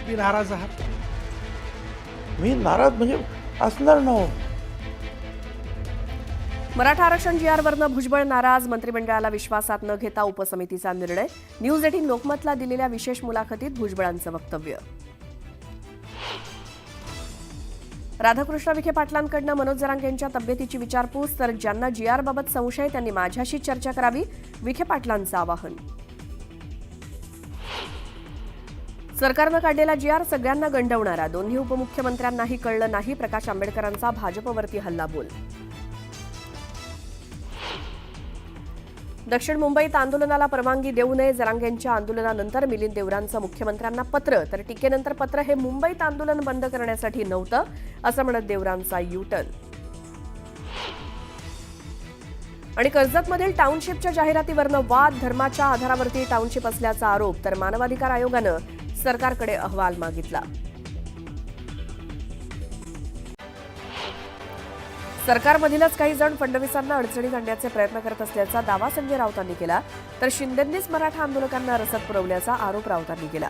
तुम्ही नाराज आहात? मी नाराज म्हणजे असणार ना हो. मराठा आरक्षण जीआरवरनं भुजबळ नाराज, मंत्रिमंडळाला विश्वासात न घेता उपसमितीचा निर्णय. न्यूज 18 लोकमतला दिलेल्या विशेष मुलाखतीत भुजबळांचं वक्तव्य. राधाकृष्ण विखे पाटलांकडनं मनोज जरांगेंच्या तब्येतीची विचारपूस, तर ज्यांना जीआरबाबत संशय त्यांनी माझ्याशी चर्चा करावी, विखे पाटलांचं आवाहन. सरकारनं काढलेला जीआर सगळ्यांना गंडवणारा, दोन्ही उपमुख्यमंत्र्यांनाही कळलं नाही, प्रकाश आंबेडकरांचा भाजपवरती हल्लाबोल. दक्षिण मुंबईत आंदोलनाला परवानगी देऊ नये, जरांगेंच्या आंदोलनानंतर मिलिंद देवरांचं मुख्यमंत्र्यांना पत्र, तर टीकेनंतर पत्र हे मुंबईत आंदोलन बंद करण्यासाठी नव्हतं असं म्हणत देवरांचा युटर्न. आणि कर्जतमधील टाउनशिपच्या जाहिरातीवरनं वाद, धर्माच्या आधारावरती टाउनशिप असल्याचा आरोप, तर मानवाधिकार आयोगानं सरकारकडे अहवाल मागितला. सरकारमधीलच काही जण फडणवीसांना अडचणीत आणण्याचे प्रयत्न करत असल्याचा दावा संजय राऊतांनी केला, तर शिंदेंनीच मराठा आंदोलकांना रसद पुरवल्याचा आरोप राऊतांनी केला.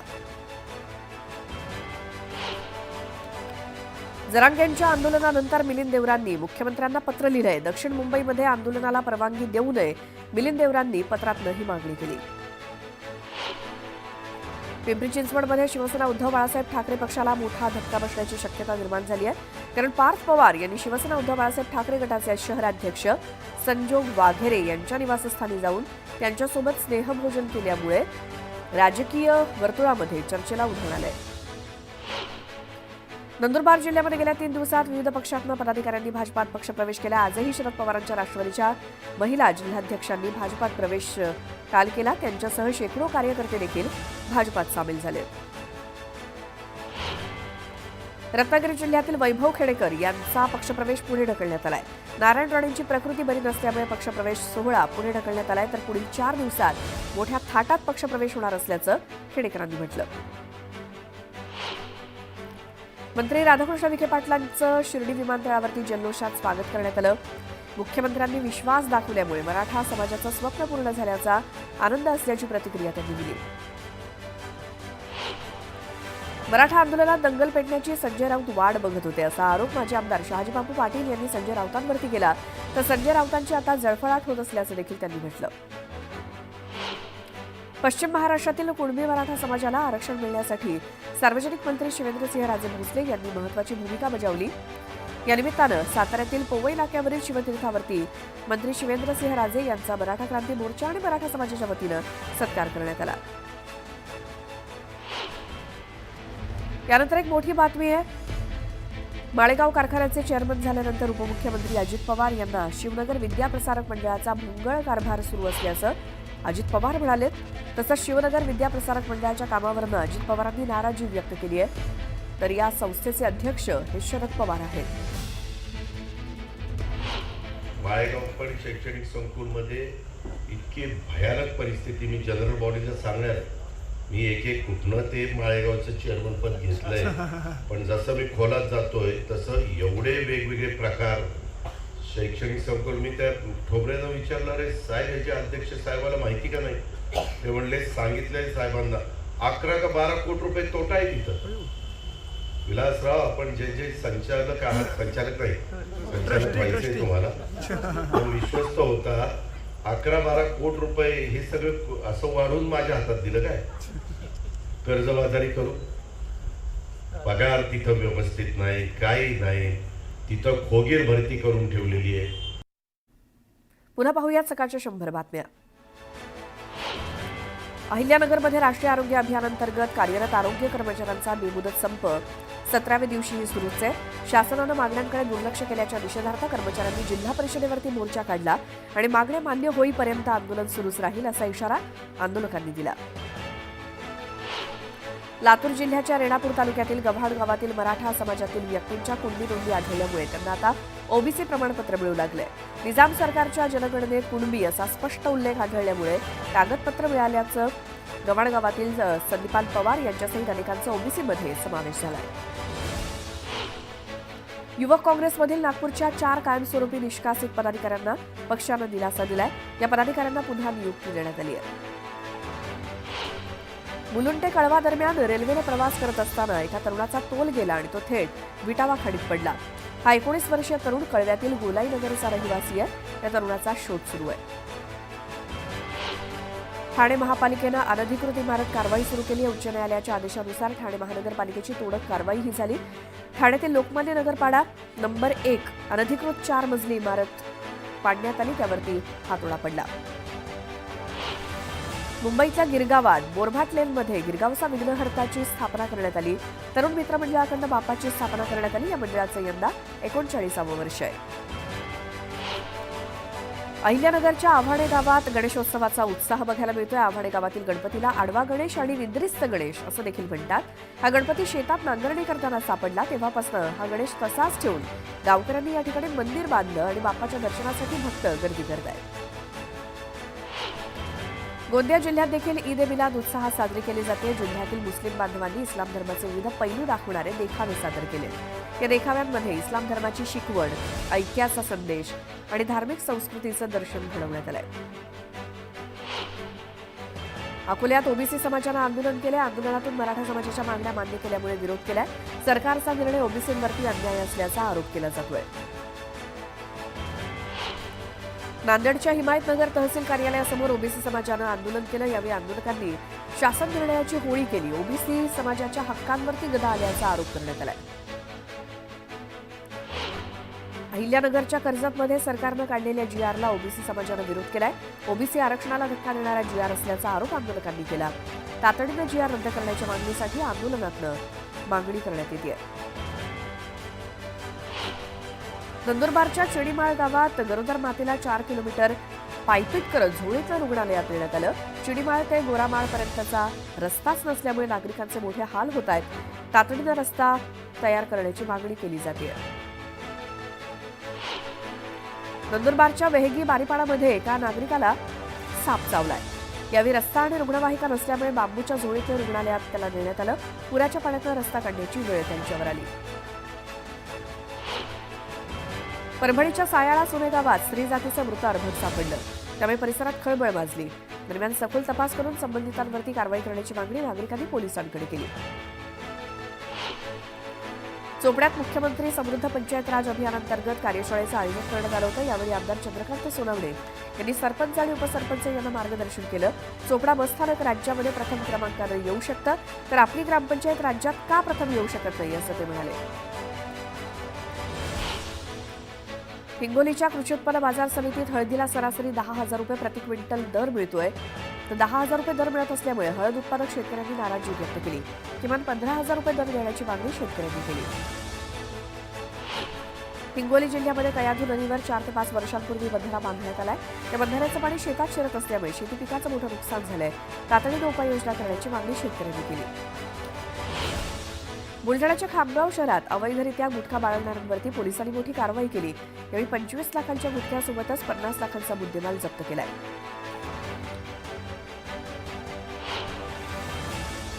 जरांगेंच्या आंदोलनानंतर मिलिंद देवरांनी मुख्यमंत्र्यांना पत्र लिहिलंय. दक्षिण मुंबईमध्ये आंदोलनाला परवानगी देऊ नये, मिलिंद देवरांनी पत्रातनं ही मागणी केली. पिंपरी चिंचवडमध्ये शिवसेना उद्धव बाळासाहेब ठाकरे पक्षाला मोठा धक्का बसण्याची शक्यता निर्माण झाली आहे. कारण पार्थ पवार यांनी शिवसेना उद्धव बाळासाहेब ठाकरे गटाचे शहराध्यक्ष संजोग वाघेरे यांच्या निवासस्थानी जाऊन त्यांच्यासोबत स्नेहभोजन केल्यामुळे राजकीय वर्तुळामध्ये चर्चेला उधाण आलंय. नंदुरबार जिल्ह्यामध्ये गेल्या 3 दिवसात विविध पक्षातनं पदाधिकाऱ्यांनी भाजपात पक्षप्रवेश केला. आजही शरद पवारांच्या राष्ट्रवादीच्या महिला जिल्हाध्यक्षांनी भाजपात प्रवेश काल केला. त्यांच्यासह शेकडो कार्यकर्ते देखील भाजपात सामील झाले. रत्नागिरी जिल्ह्यातील वैभव खेडेकर यांचा पक्षप्रवेश पुढे ढकलण्यात आलाय. नारायण राणेंची प्रकृती बरी नसल्यामुळे पक्षप्रवेश सोहळा पुढे ढकलण्यात आलाय, तर पुढील 4 दिवसात मोठ्या थाटात पक्षप्रवेश होणार असल्याचं खेडेकरांनी म्हटलं. मंत्री राधाकृष्ण विखे पाटलांचं शिर्डी विमानतळावरती जल्लोषात स्वागत करण्यात आलं. मुख्यमंत्र्यांनी विश्वास दाखवल्यामुळे मराठा समाजाचं स्वप्न पूर्ण झाल्याचा आनंद असल्याची प्रतिक्रिया त्यांनी दिली. मराठा आंदोलनात दंगल पेटण्याची संजय राऊत वाट बघत होते असा आरोप माजी आमदार शहाजीबापू पाटील यांनी संजय राऊतांवरती केला, तर संजय राऊतांची आता जळफळाट होत असल्याचं देखील त्यांनी म्हटलं. पश्चिम महाराष्ट्रातील कुणबी मराठा समाजाला आरक्षण मिळण्यासाठी सार्वजनिक मंत्री शिवेंद्रसिंहराजे भोसले यांनी महत्त्वाची भूमिका बजावली. या निमित्तानं साताऱ्यातील पोवई नाक्यावरील शिवतीर्थावरती मंत्री शिवेंद्रसिंहराजे यांचा मराठा क्रांती मोर्चा आणि मराठा समाजाच्या वतीनं सत्कार करण्यात आला. यानंतर एक मोठी बातमी आहे. माळेगाव कारखान्याचे चेअरमन झाल्यानंतर उपमुख्यमंत्री अजित पवार यांना शिवनगर विद्याप्रसारक मंडळाचा भोंगळ कारभार सुरू असल्याचं अजित पवार म्हणाले. तसंच शिवनगर विद्याप्रसारक मंडळाच्या कामावरनं अजित पवारांनी नाराजी व्यक्त केली आहे. तर या संस्थेचे अध्यक्ष हे शरद पवार आहेत. माळेगाव पण शैक्षणिक संकुलमध्ये इतकी भयानक परिस्थिती, मी जनरल बॉडीला सांगणार, मी एक कुठनं ते माळेगावचं चेअरमन पद घेतलंय, पण जसं मी खोलात जातोय तसं एवढे वेगवेगळे प्रकार. शैक्षणिक संकुल, मी त्या ठोबऱ्यानं विचारणार आहे, साहेब याचे अध्यक्ष साहेबाला माहिती का नाही? ते म्हणले सांगितलंय साहेबांना. 11 का 12 कोटी रुपये तोटा आहे तिथं. विलासराव, आपण जे जे संचालक आहात, संचालक नाही, संचालक व्हायचंय तुम्हाला, तो विश्वस्त होता. 11-12 कोटी रुपये हे सगळं असं वाढून माझ्या हातात दिलं काय? कर्जबाजारी करू, पगार तिथं व्यवस्थित नाही, काही नाही, तिथं खोगीर भरती करून ठेवलेली आहे. पुन्हा पाहूयात सकाळच्या 100 बातम्या. अहिल्यानगरमध्ये राष्ट्रीय आरोग्य अभियानांतर्गत कार्यरत आरोग्य कर्मचाऱ्यांचा बेमुदत संप 17व्या दिवशीही सुरूच आहे. शासनानं मागण्यांकडे दुर्लक्ष केल्याच्या निषेधार्थ कर्मचाऱ्यांनी जिल्हा परिषदेवरती मोर्चा काढला आणि मागण्या मान्य होईपर्यंत आंदोलन सुरूच राहील असा इशारा आंदोलकांनी दिला. लातूर जिल्ह्याच्या रेणापूर तालुक्यातील गव्हाड गावातील मराठा समाजातील व्यक्तींच्या कुणबी नोंदी आढळल्यामुळे त्यांना आता ओबीसी प्रमाणपत्र मिळू लागले. निजाम सरकारच्या जनगणनेत कुणबी असा स्पष्ट उल्लेख आढळल्यामुळे कागदपत्र मिळाल्याचं गव्हाड गावातील संदीपान पवार यांच्यासहित अनेकांचा ओबीसीमध्ये समावेश झाला. युवक काँग्रेसमधील नागपूरच्या 4 कायमस्वरूपी निष्कासित पदाधिकाऱ्यांना पक्षानं दिलासा दिलाय. या पदाधिकाऱ्यांना पुन्हा नियुक्ती देण्यात आली आहे. मुलुंड ते कळवा दरम्यान रेल्वेने प्रवास करत असताना एका तरुणाचा तोल गेला आणि तो थेट विटावा खाडीत पडला. हा 19 वर्षीय तरुण कळव्यातील गोलाई नगरचा रहिवासी आहे. या तरुणाचा शोध सुरू आहे. ठाणे महापालिकेनं अनधिकृत इमारत कारवाई सुरू केली आहे. उच्च न्यायालयाच्या आदेशानुसार ठाणे महानगरपालिकेची तोडक कारवाई ही झाली. ठाण्यातील लोकमान्य नगरपाडा नंबर 1 अनधिकृत 4 मजली इमारत पाडण्यात आली, त्यावरती हातोडा पडला. मुंबईच्या गिरगावात बोरभाट लेनमध्ये गिरगावचा विघ्नहर्ताची स्थापना करण्यात आली. तरुण मित्र मंडळाकडून बाप्पाची स्थापना करण्यात आली. या मंडळाचं यंदा 39वं वर्ष आहे. अहिल्यानगरच्या आव्हाणे गावात गणेशोत्सवाचा उत्साह बघायला मिळतोय. आव्हाणे गावातील गणपतीला आडवा गणेश आणि निद्रिस्त गणेश असं देखील म्हणतात. हा गणपती शेतात नांगरणी करताना सापडला, तेव्हापासून हा गणेश तसाच ठेवून गावकऱ्यांनी या ठिकाणी मंदिर बांधलं आणि बाप्पाच्या दर्शनासाठी भक्त गर्दी करत आहेत. गोंदिया जिल्ह्यात देखील ईद ए मिलाद उत्साहात साजरी केली जाते. जिल्ह्यातील मुस्लिम बांधवांनी इस्लाम धर्माचे विविध पैलू दाखवणारे देखावे सादर केले. या देखाव्यांमध्ये इस्लाम धर्माची शिकवण, ऐक्याचा संदेश आणि धार्मिक संस्कृतीचं दर्शन घडवण्यात आलंय. अकोल्यात ओबीसी समाजानं आंदोलन केले. आंदोलनातून मराठा समाजाच्या मागण्या मान्य केल्यामुळे विरोध केलाय. सरकारचा निर्णय ओबीसींवरती अन्याय असल्याचा आरोप केला जातोय. नांदेडच्या हिमायतनगर तहसील कार्यालयासमोर ओबीसी समाजानं आंदोलन केलं. यावेळी आंदोलकांनी शासन निर्णयाची होळी केली. ओबीसी समाजाच्या हक्कांवरती गदा आल्याचा आरोप करण्यात आलाय. अहिल्यानगरच्या कर्जतमध्ये सरकारनं काढलेल्या जीआरला ओबीसी समाजानं विरोध केलाय. ओबीसी आरक्षणाला धक्का देणारा जीआर असल्याचा आरोप आंदोलकांनी केला. तातडीनं जीआर रद्द करण्याच्या मागणीसाठी आंदोलनातनं मागणी करण्यात येते. नंदुरबारच्या चिडीमाळ गावात गरोदर मातेला 4 किलोमीटर पायपीट करत झोळीतल्या रुग्णालयात नेण्यात आलं. चिडीमाळ ते गोरामाळपर्यंतचा रस्ताच नसल्यामुळे नागरिकांचे मोठे हाल होत आहेत. तातडीनं रस्ता तयार करण्याची मागणी केली जाते. नंदुरबारच्या वेहगी बारीपाडामध्ये एका नागरिकाला साप चावलाय. यावेळी रस्ता आणि रुग्णवाहिका नसल्यामुळे बांबूच्या झोळीतल्या रुग्णालयात त्याला नेण्यात आलं. पुराच्या पाण्यातून रस्ता काढण्याची वेळ त्यांच्यावर आली. परभणीच्या सायाळा सोने गावात स्त्री जातीचं मृत अर्भक सापडलं, त्यामुळे परिसरात खळबळ माजली. दरम्यान सखोल तपास करून संबंधितांवरती कारवाई करण्याची मागणी नागरिकांनी पोलिसांकडे केली. चोपड्यात मुख्यमंत्री समृद्ध पंचायत राज अभियानांतर्गत कार्यशाळेचं आयोजन करण्यात आलं होतं. यावेळी आमदार चंद्रकांत सोनवणे यांनी सरपंच आणि उपसरपंच यांना मार्गदर्शन केलं. चोपडा बसस्थानक राज्यामध्ये प्रथम क्रमांकानं येऊ शकतं, तर आपली ग्रामपंचायत राज्यात का प्रथम येऊ शकत नाही असं ते म्हणाले. हिंगोलीच्या कृषी उत्पन्न बाजार समितीत हळदीला सरासरी 10,000 रुपये प्रति क्विंटल दर मिळतोय. तर 10,000 रुपये दर मिळत असल्यामुळे हळद उत्पादक शेतकऱ्यांनी नाराजी व्यक्त केली. किमान 15,000 रुपये दर देण्याची मागणी शेतकऱ्यांनी केली. हिंगोली जिल्ह्यामध्ये कयाधू नदीवर 4 ते 5 वर्षांपूर्वी बंधारा बांधण्यात आलाय. या बंधाऱ्याचं पाणी शेतात शिरत असल्यामुळे शेती पिकाचं मोठं नुकसान झालंय. तातडीनं उपाययोजना करण्याची मागणी शेतकऱ्यांनी केली. बुलढाण्याच्या खामगाव शहरात अवैधरित्या गुटखा बाळगणाऱ्यांवरती पोलिसांनी मोठी कारवाई केली. यावेळी 25 लाखांच्या गुटख्यासोबतच 50 लाखांचा मुद्देमाल जप्त केलाय.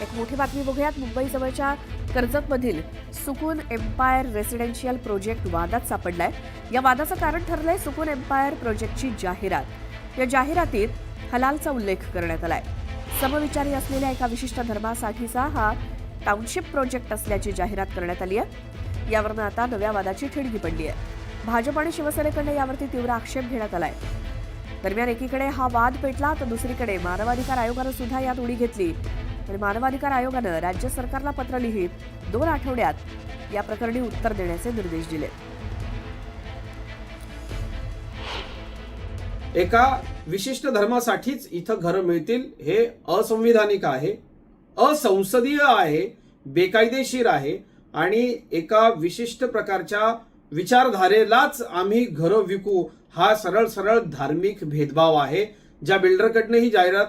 एक मोठी बातमी बघूयात. मुंबईजवळच्या कर्जतमधील सुकून एम्पायर रेसिडेन्शियल प्रोजेक्ट वादात सापडलाय. या वादाचं कारण ठरलंय सुकून एम्पायर प्रोजेक्टची जाहिरात. या जाहिरातीत हलालचा उल्लेख करण्यात आलाय. समविचारी असलेल्या एका विशिष्ट धर्मासाठीचा हा टाउनशिप प्रोजेक्ट असल्याची जाहिरात करण्यात आली आहे. यावरनं आता नव्या वादाची ठिणगी पडली आहे. भाजप आणि शिवसेनेकडनं यावरती तीव्र आक्षेप घेण्यात आलाय. दरम्यान एकीकडे हा वाद पेटला तर दुसरीकडे मानवाधिकार आयोगानं सुद्धा यात उडी घेतली आणि मानवाधिकार आयोगानं राज्य सरकारला पत्र लिहित 2 आठवड्यात या प्रकरणी उत्तर देण्याचे निर्देश दिले. एका विशिष्ट धर्मासाठीच इथं घरं मिळतील हे असंविधानिक आहे, असंसदीय आहे, बेकायदेशीर आहे आणि एका विशिष्ट प्रकारच्या विचारधारेलाच आम्ही घरं विकू हा सरळ सरळ धार्मिक भेदभाव आहे. ज्या बिल्डरकडनं ही जाहिरात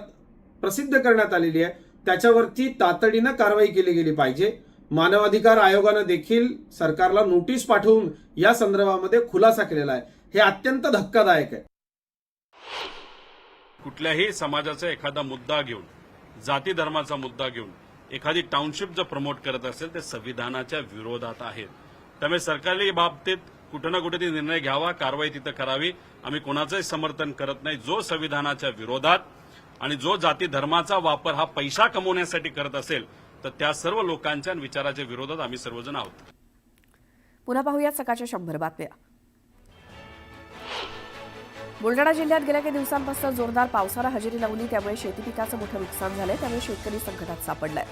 प्रसिद्ध करण्यात आलेली आहे त्याच्यावरती तातडीनं कारवाई केली गेली पाहिजे. मानवाधिकार आयोगानं देखील सरकारला नोटीस पाठवून या संदर्भामध्ये खुलासा केलेला आहे. हे अत्यंत धक्कादायक आहे. कुठल्याही समाजाचा एखादा मुद्दा घेऊन, जाती धर्माचा मुद्दा घेऊन एखादी टाउनशिप जर प्रमोट करत असेल ते संविधानाच्या विरोधात आहेत. त्यामुळे सरकारने या बाबतीत कुठे ना कुठे निर्णय घ्यावा, कारवाई तिथं करावी. आम्ही कोणाचंही समर्थन करत नाही. जो संविधानाच्या विरोधात आणि जो जाती धर्माचा वापर हा पैसा कमवण्यासाठी करत असेल तर त्या सर्व लोकांच्या आणि विचाराच्या विरोधात आम्ही सर्वजण आहोत. पुन्हा पाहूयात सकाळच्या 100 बातम्या. बुलढाणा जिल्ह्यात गेल्या काही दिवसांपासून जोरदार पावसाला हजेरी लावली, त्यामुळे शेती पिकाचं मोठं नुकसान झालंय. त्यामुळे शेतकरी संकटात सापडलाय.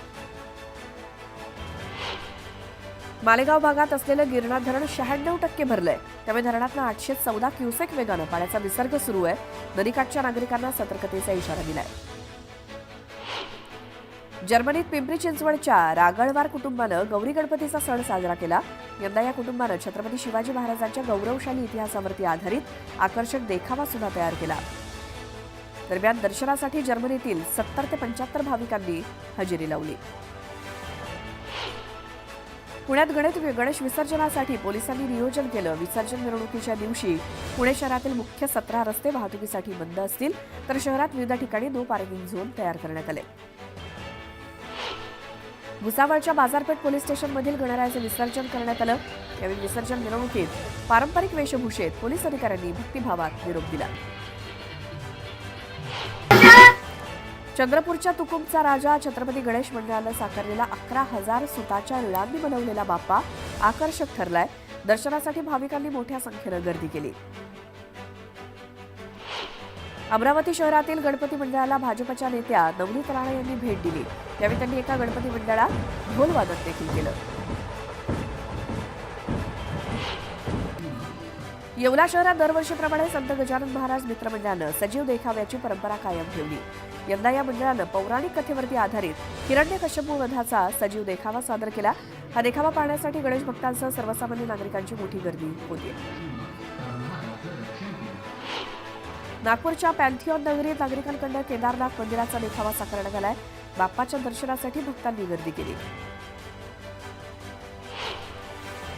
मालेगाव भागात असलेलं गिरणा धरण 96% भरलंय. त्यामुळे धरणातनं 814 क्युसेक वेगानं पाण्याचा विसर्ग सुरू आहे. नदीकाठच्या नागरिकांना सतर्कतेचा इशारा दिलाय. जर्मनीत पिंपरी चिंचवडच्या रागळवार कुटुंबानं गौरी गणपतीचा सण साजरा केला. यंदा या कुटुंबानं छत्रपती शिवाजी महाराजांच्या गौरवशाली इतिहासावरती आधारित आकर्षक देखावा सुद्धा तयार केला. दरम्यान दर्शनासाठी जर्मनीतील 70 ते 75 भाविकांनी हजेरी लावली. पुण्यात गणेश विसर्जनासाठी पोलिसांनी नियोजन केलं. विसर्जन मिरवणुकीच्या दिवशी पुणे शहरातील मुख्य 17 रस्ते वाहतुकीसाठी बंद असतील, तर शहरात विविध ठिकाणी नो पार्किंग झोन तयार करण्यात आले. भुसावळच्या बाजारपेठ पोलीस स्टेशनमधील गणरायाचे विसर्जन करण्यात आलं. यावेळी विसर्जन मिरवणुकीत पारंपरिक वेशभूषेत पोलीस अधिकाऱ्यांनी भक्तिभावात निरोप दिला. चंद्रपूरच्या तुकुमचा राजा छत्रपती गणेश मंडळानं साकारलेला 11,000 सुताच्या रिळांनी बनवलेला बाप्पा आकर्षक ठरलाय. दर्शनासाठी भाविकांनी मोठ्या संख्येनं गर्दी केली. अमरावती शहरातील गणपती मंडळाला भाजपच्या नेत्या नवनीत राणा यांनी भेट दिली. यावेळी त्यांनी एका गणपती मंडळात ढोलवादन देखील केलं. येवला शहरात दरवर्षीप्रमाणे संत गजानन महाराज मित्र मंडळानं सजीव देखाव्याची परंपरा कायम ठेवली. यंदा या मंडळानं पौराणिक कथेवरती आधारित हिरण्यकश्यपू वधाचा सजीव देखावा सादर केला. हा देखावा पाहण्यासाठी गणेश भक्तांसह सर्वसामान्य नागरिकांची मोठी गर्दी होती. नागपूरच्या पॅन्थिऑन नगरीत नागरिकांकडून केदारनाथ मंदिराचा देखावा साकारण्यात आलाय. बाप्पाच्या दर्शनासाठी भक्तांनी गर्दी केली.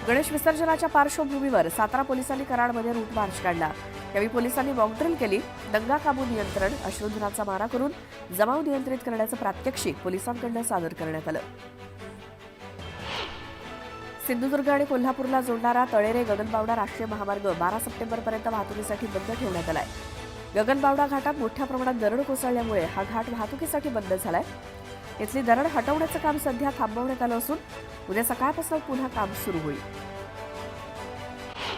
गणेश विसर्जनाच्या पार्श्वभूमीवर सातारा पोलिसांनी कराडमध्ये रूट मार्च काढला. यावेळी पोलिसांनी मॉकड्रिल केली. दंगा काबू नियंत्रण, अश्रुधुराचा मारा करून जमाव नियंत्रित करण्याचं प्रात्यक्षिक पोलिसांकडून सादर करण्यात आलं. सिंधुदुर्ग आणि कोल्हापूरला जोडणारा तळेरे गगनबावडा राष्ट्रीय महामार्ग 12 सप्टेंबरपर्यंत वाहतुकीसाठी बंद ठेवण्यात आलाय. गगनबावडा घाटात मोठ्या प्रमाणात दरड कोसळल्यामुळे हा घाट वाहतुकीसाठी बंद झालाय. इथली दरड हटवण्याचं काम सध्या थांबवण्यात आलं असून उद्या सकाळपासून पुन्हा काम सुरू होईल.